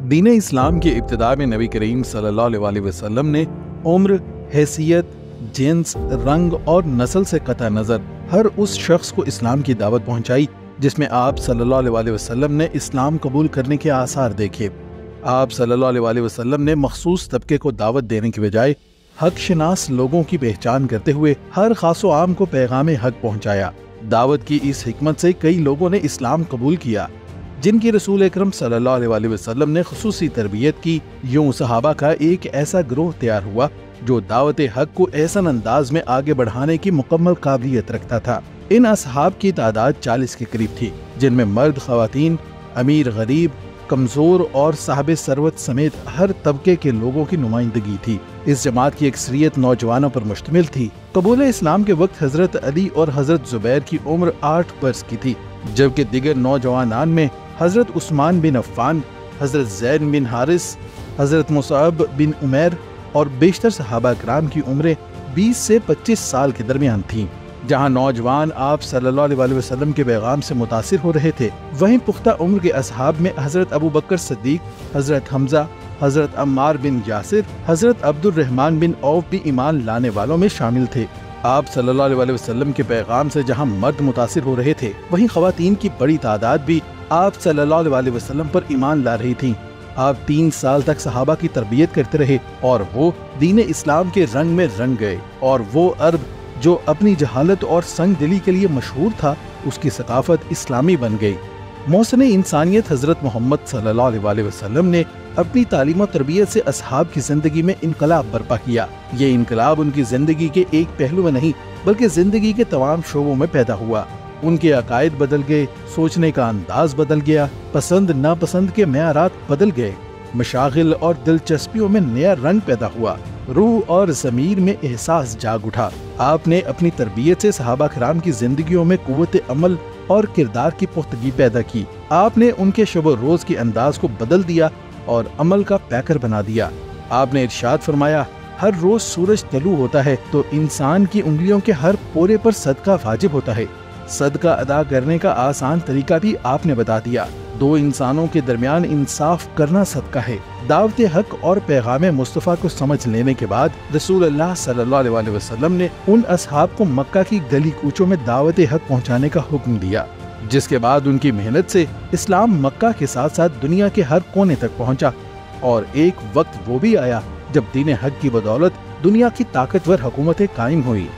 दीन इस्लाम की इब्तिदा में नबी करीम सल्लल्लाहु अलैहि वसल्लम ने उम्र, हैसियत, जिन्स, रंग और नस्ल से कतई नज़र हर उस शख्स को इस्लाम की दावत पहुंचाई जिसमें आप सल्लल्लाहु अलैहि वसल्लम ने इस्लाम कबूल करने के आसार देखे। आप सल्लल्लाहु अलैहि वसल्लम ने मखसूस तबके को दावत देने के बजाय हक शनास लोगों की पहचान करते हुए हर खासो आम को पैगाम हक पहुंचाया। दावत की इस हिकमत से कई लोगों ने इस्लाम कबूल किया जिनकी रसूल अकरम सल्लल्लाहु अलैहि वसल्लम ने खुसूसी तरबियत की। यूं सहाबा का एक ऐसा ग्रोह तैयार हुआ जो दावत हक को ऐसा अंदाज में आगे बढ़ाने की मुकम्मल काबिलियत रखता था। इन असहाब की तादाद 40 के करीब थी, जिनमें मर्द, खवातीन, अमीर, गरीब, कमजोर और साहब सरवत समेत हर तबके के लोगों की नुमाइंदगी थी। इस जमात की अक्सरियत नौजवानों पर मुश्तमिल थी। कबूल इस्लाम के वक्त हजरत अली और हजरत जुबैर की उम्र 8 बरस की थी, जबकि दिगर नौजवानान में हजरत उस्मान बिन अफ़्फ़ान, हजरत ज़ैद बिन हारिस, हजरत मुसअब बिन उमैर और बेशतर सहाबा किराम की उम्रें 20 से 25 साल के दरमियान थीं। जहां नौजवान आप सल्लल्लाहु अलैहि वसल्लम के पैगाम से मुतासिर हो रहे थे, वहीं पुख्ता उम्र के असहाब में हजरत अबू बकर सिद्दीक, हजरत हमजा, हजरत अम्मार बिन यासिर, हजरत अब्दुल रहमान बिन औफ भी ईमान लाने वालों में शामिल थे। आप सल्लल्लाहु अलैहि वसल्लम के पैगाम से जहां मर्द मुतासिर हो रहे थे, वहीं खवातीन की बड़ी तादाद भी आप सल्लल्लाहु अलैहि वसल्लम पर ईमान ला रही थीं। आप 3 साल तक सहाबा की तरबियत करते रहे और वो दीन इस्लाम के रंग में रंग गए, और वो अरब जो अपनी जहालत और संग दिली के लिए मशहूर था, उसकी सकाफत इस्लामी बन गई। मौसम इंसानियत हजरत मोहम्मद सल्लल्लाहु अलैहि वसल्लम ने अपनी तालीम और तरबियत से असहाब की जिंदगी में इनकलाब बर्पा किया। ये इनकलाब उनकी जिंदगी के एक पहलू में नहीं बल्कि जिंदगी के तमाम शोबों में पैदा हुआ। उनके अकायद बदल गए, सोचने का अंदाज बदल गया, पसंद नापसंद के मेयारात बदल गए, मशागिल और दिलचस्पियों में नया रंग पैदा हुआ, रूह और ज़मीर में एहसास जाग उठा। आपने अपनी तरबियत से सहाबा किराम की जिंदगियों में कुव्वत अमल और किरदार की पुख्तगी पैदा की। आपने उनके शब रोज के अंदाज को बदल दिया और अमल का पैकर बना दिया। आपने इरशाद फरमाया, हर रोज सूरज तलू होता है तो इंसान की उंगलियों के हर पोरे पर सदका वाजिब होता है। सदका अदा करने का आसान तरीका भी आपने बता दिया। 2 इंसानों के दरमियान इंसाफ करना सदका है। दावत हक और पैगाम मुस्तफ़ा को समझ लेने के बाद रसूलुल्लाह सल्लल्लाहु अलैहि वसल्लम ने उन असहाब को मक्का की गली कूचों में दावत हक पहुंचाने का हुक्म दिया, जिसके बाद उनकी मेहनत से इस्लाम मक्का के साथ साथ दुनिया के हर कोने तक पहुंचा। और एक वक्त वो भी आया जब दीन हक की बदौलत दुनिया की ताकतवर हुकूमतें कायम हुई।